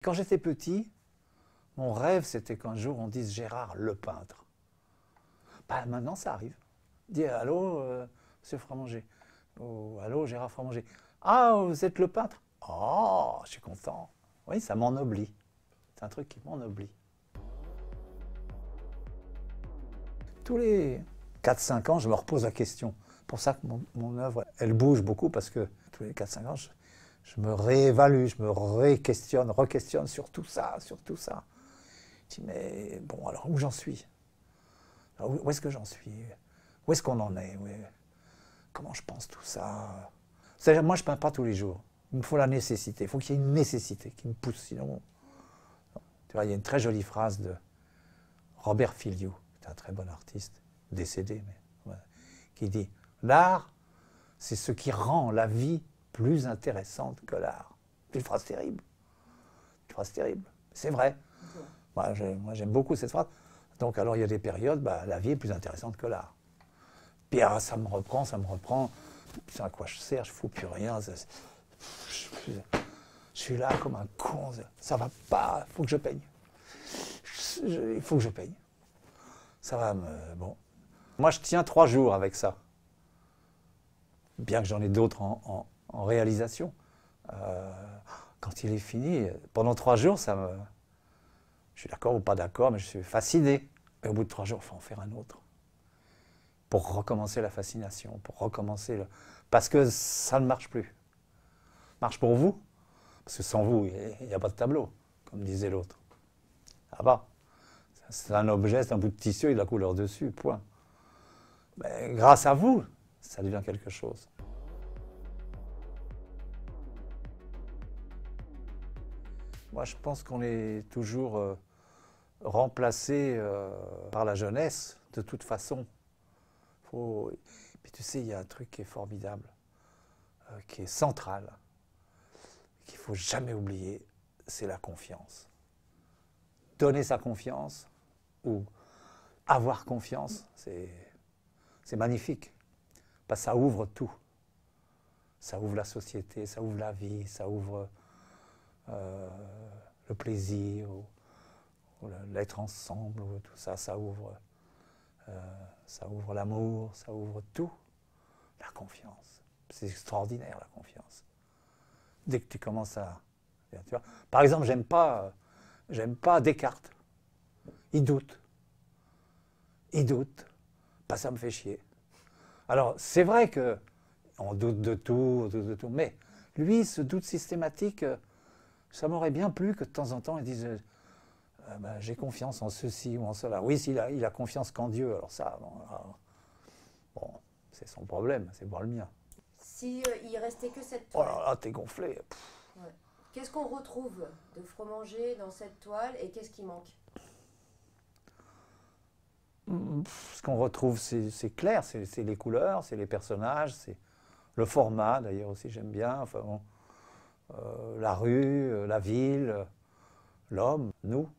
Quand j'étais petit, mon rêve, c'était qu'un jour on dise Gérard le peintre. Bah, maintenant, ça arrive. Dis allô, monsieur Framanger. Oh, allô, Gérard Framanger. Ah, vous êtes le peintre? Oh, je suis content. Oui, ça m'ennoblit. C'est un truc qui m'ennoblit. Tous les 4-5 ans, je me repose la question. C'est pour ça que mon œuvre, elle bouge beaucoup, parce que tous les 4-5 ans, je me réévalue, je me re-questionne sur tout ça, sur tout ça. Je dis, mais bon, alors où j'en suis? Où est-ce que j'en suis? Où est-ce qu'on en est? Comment je pense tout ça? C'est-à-dire, moi, je ne peins pas tous les jours. Il me faut la nécessité. Il faut qu'il y ait une nécessité qui me pousse. Sinon, non. Tu vois, il y a une très jolie phrase de Robert Filiou, qui est un très bon artiste, décédé, mais voilà, qui dit « L'art, c'est ce qui rend la vie plus intéressante que l'art. » C'est une phrase terrible. Une phrase terrible. C'est vrai. Moi, j'aime beaucoup cette phrase. Donc, alors, il y a des périodes, bah, la vie est plus intéressante que l'art. Puis, ah, ça me reprend. C'est à quoi je sers, je ne fous plus rien. Je suis là comme un con. Ça va pas, il faut que je peigne. Il faut que je peigne. Ça va me... Bon. Moi, je tiens 3 jours avec ça. Bien que j'en ai d'autres en réalisation. Quand il est fini, pendant 3 jours, ça me... Je suis d'accord ou pas d'accord, mais je suis fasciné. Et au bout de 3 jours, il faut en faire un autre. Pour recommencer la fascination, pour recommencer le... Parce que ça ne marche plus. Marche pour vous, parce que sans vous, il n'y a pas de tableau, comme disait l'autre. Ah bah, c'est un objet, c'est un bout de tissu avec de la couleur dessus, point. Mais grâce à vous, ça devient quelque chose. Moi, je pense qu'on est toujours remplacé par la jeunesse, de toute façon. Puis tu sais, il y a un truc qui est formidable, qui est central, qu'il ne faut jamais oublier, c'est la confiance. Donner sa confiance, ou avoir confiance, c'est magnifique. Parce que ça ouvre tout. Ça ouvre la société, ça ouvre la vie, ça ouvre le plaisir, ou l'être ensemble, ou tout ça, ça ouvre l'amour, ça ouvre tout. La confiance. C'est extraordinaire, la confiance. Dès que tu commences à... Tu vois, par exemple, j'aime pas Descartes. Il doute. Bah, ça me fait chier. Alors, c'est vrai qu'on doute de tout, mais lui, ce doute systématique, ça m'aurait bien plu que de temps en temps, il dise bah, j'ai confiance en ceci ou en cela. Oui, il a confiance qu'en Dieu, alors ça, bon, c'est son problème, c'est pas le mien. Si il restait que cette Oh toile. là là, t'es gonflé. Ouais. Qu'est-ce qu'on retrouve de Frommanger dans cette toile et qu'est-ce qui manque? Ce qu'on retrouve, c'est clair, c'est les couleurs, c'est les personnages, c'est le format, d'ailleurs aussi j'aime bien, enfin, bon, la rue, la ville, l'homme, nous.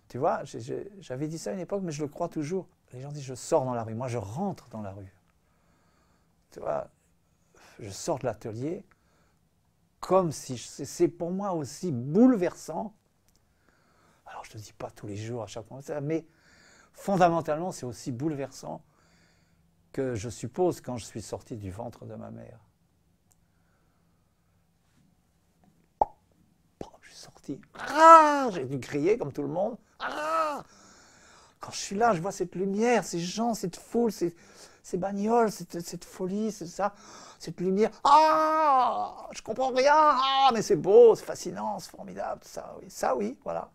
Tu vois, j'avais dit ça à une époque, mais je le crois toujours. Les gens disent je sors dans la rue, moi je rentre dans la rue. Tu vois, je sors de l'atelier comme si c'est pour moi aussi bouleversant. Alors je ne te dis pas tous les jours, à chaque moment, mais fondamentalement c'est aussi bouleversant que je suppose quand je suis sorti du ventre de ma mère. Je suis sorti, j'ai dû crier comme tout le monde. Quand je suis là, je vois cette lumière, ces gens, cette foule, ces bagnoles, cette folie, c'est ça, cette lumière. Je comprends rien. Mais c'est beau, c'est fascinant, c'est formidable. Ça oui, voilà.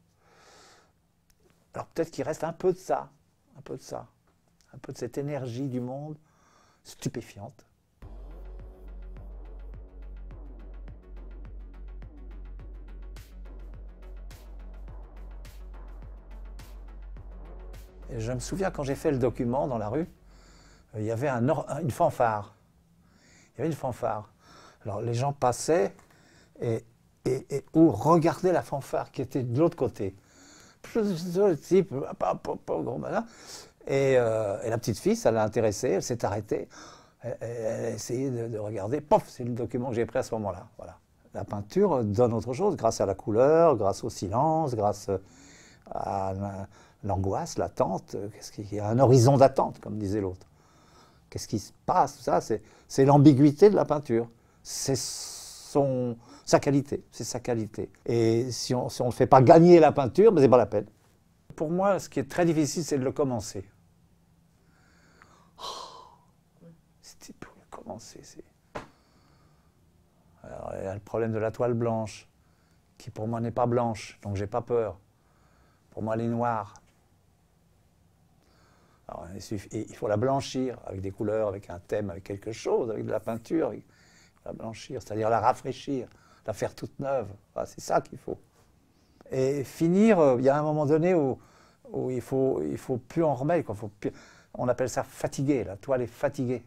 Alors peut-être qu'il reste un peu de ça, un peu de cette énergie du monde stupéfiante. Et je me souviens quand j'ai fait le document dans la rue, il y avait une fanfare. Il y avait une fanfare. Alors les gens passaient ou regardaient la fanfare qui était de l'autre côté. Et la petite fille, ça l'a intéressée, elle s'est arrêtée. Elle a essayé de regarder. Pof, c'est le document que j'ai pris à ce moment-là. Voilà. La peinture donne autre chose, grâce à la couleur, grâce au silence, grâce à l'angoisse, l'attente. Il y a un horizon d'attente, comme disait l'autre. Qu'est-ce qui se passe? Ça, c'est l'ambiguïté de la peinture. C'est sa qualité, c'est sa qualité. Et si on ne fait pas gagner la peinture, ben, ce n'est pas la peine. Pour moi, ce qui est très difficile, c'est de le commencer. C'était pour le commencer. Alors, il y a le problème de la toile blanche, qui pour moi n'est pas blanche, donc j'ai pas peur. Pour moi, elle est noire. Alors, il faut la blanchir avec des couleurs, avec un thème, avec quelque chose, avec de la peinture. Il faut la blanchir, c'est-à-dire la rafraîchir, la faire toute neuve. Voilà, c'est ça qu'il faut. Et finir, il y a un moment donné où il faut plus en remettre. On appelle ça fatiguer, la toile est fatiguée.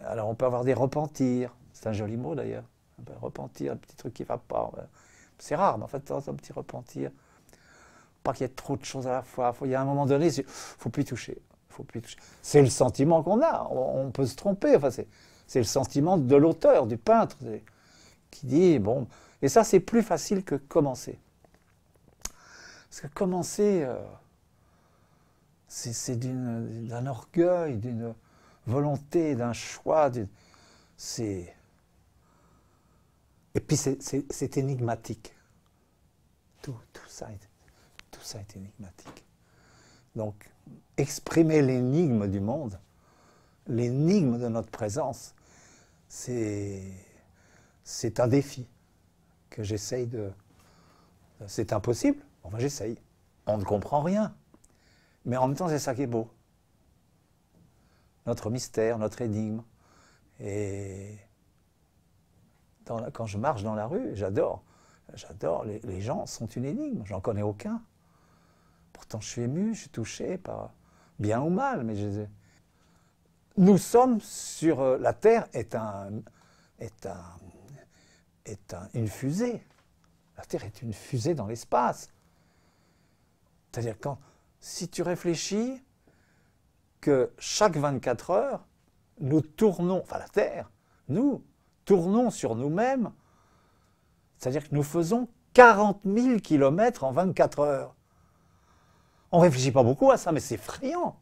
Alors on peut avoir des repentirs, c'est un joli mot d'ailleurs. Repentir, un petit truc qui ne va pas. C'est rare, mais en fait, un petit repentir. Pas qu'il y ait trop de choses à la fois. Il y a un moment donné, il ne faut plus toucher. C'est le sentiment qu'on a. On peut se tromper. Enfin, c'est le sentiment de l'auteur, du peintre, qui dit, bon... Et ça, c'est plus facile que commencer. Parce que commencer, c'est d'un orgueil, d'une volonté, d'un choix. Et puis, c'est énigmatique. Tout ça est énigmatique. Donc, exprimer l'énigme du monde, l'énigme de notre présence, c'est un défi que j'essaye de... C'est impossible, enfin j'essaye. On ne comprend rien, mais en même temps c'est ça qui est beau. Notre mystère, notre énigme. Et quand je marche dans la rue, j'adore. Les gens sont une énigme, j'en connais aucun. Pourtant je suis ému, je suis touché, par bien ou mal, mais nous sommes sur... La Terre est une fusée. La Terre est une fusée dans l'espace. C'est-à-dire si tu réfléchis que chaque 24 heures, nous tournons, enfin la Terre, nous tournons sur nous-mêmes, c'est-à-dire que nous faisons 40 000 kilomètres en 24 heures. On ne réfléchit pas beaucoup à ça, mais c'est effrayant.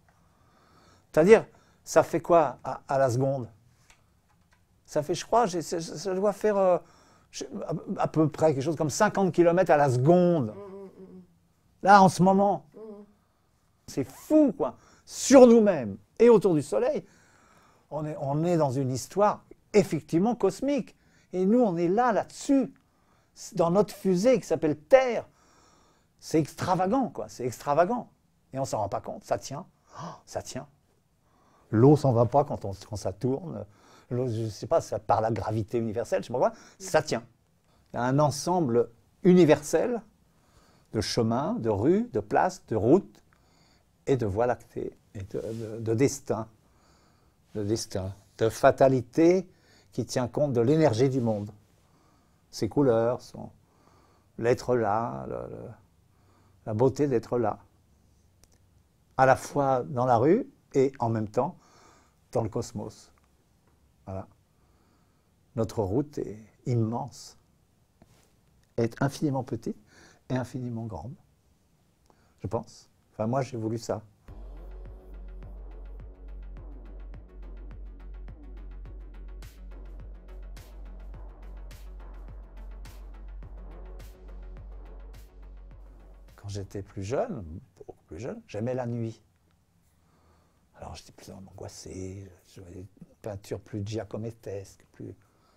C'est-à-dire, ça fait quoi à la seconde? Ça fait, je crois, ça doit faire à peu près quelque chose comme 50 km à la seconde. Là, en ce moment. C'est fou, quoi. Sur nous-mêmes et autour du Soleil, on est dans une histoire effectivement cosmique. Et nous, on est là-dessus, dans notre fusée qui s'appelle Terre. C'est extravagant, quoi. C'est extravagant. Et on ne s'en rend pas compte. Ça tient. Oh, ça tient. L'eau s'en va pas quand ça tourne. L'eau, je ne sais pas, ça par la gravité universelle, je ne sais pas quoi. Ça tient. Il y a un ensemble universel de chemins, de rues, de places, de routes et de voies lactées, et de destin, de fatalité qui tient compte de l'énergie du monde. Ses couleurs, l'être là, la beauté d'être là. À la fois dans la rue et en même temps dans le cosmos. Voilà. Notre route est immense, est infiniment petite et infiniment grande, je pense. Enfin, moi, j'ai voulu ça. Quand j'étais plus jeune, beaucoup plus jeune, j'aimais la nuit. Alors j'étais plus angoissé, je voyais une peinture plus giacomettesque, plus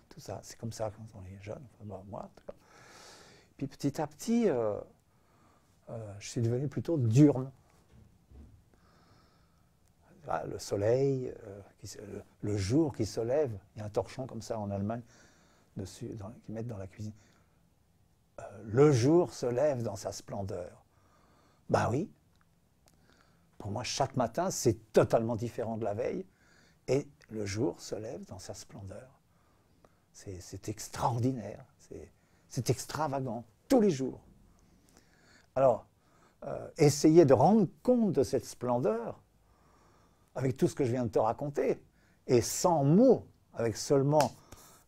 tout ça. C'est comme ça quand on est jeune, enfin, bon, moi en tout cas. Puis petit à petit, je suis devenu plutôt diurne. Ah, le soleil, le jour qui se lève, il y a un torchon comme ça en Allemagne, dessus, qu'ils mettent dans la cuisine. Le jour se lève dans sa splendeur. Ben oui. Pour moi, chaque matin, c'est totalement différent de la veille. Et le jour se lève dans sa splendeur. C'est extraordinaire. C'est extravagant. Tous les jours. Alors, essayer de rendre compte de cette splendeur, avec tout ce que je viens de te raconter, et sans mots, avec seulement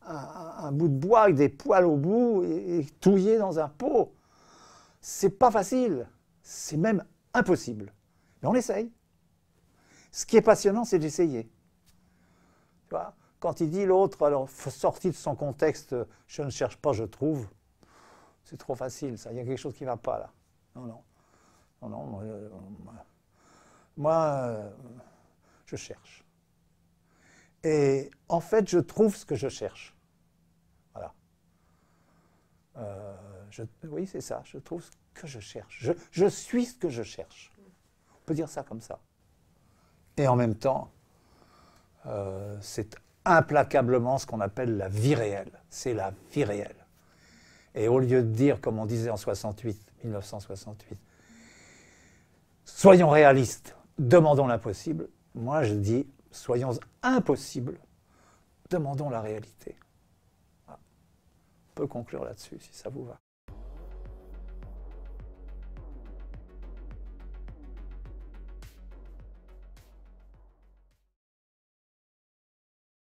un bout de bois avec des poils au bout et touillé dans un pot. C'est pas facile, c'est même impossible. Mais on essaye. Ce qui est passionnant, c'est d'essayer. Tu vois, quand il dit l'autre, alors sorti de son contexte, je ne cherche pas, je trouve, c'est trop facile, ça. Il y a quelque chose qui ne va pas là. Non, non. Non, non, moi, je cherche. Et en fait, je trouve ce que je cherche. Voilà. Oui, c'est ça, je trouve ce que je cherche. Je suis ce que je cherche. On peut dire ça comme ça. Et en même temps, c'est implacablement ce qu'on appelle la vie réelle. C'est la vie réelle. Et au lieu de dire, comme on disait en 1968, soyons réalistes, demandons l'impossible, moi je dis, soyons impossibles, demandons la réalité. Voilà. On peut conclure là-dessus, si ça vous va.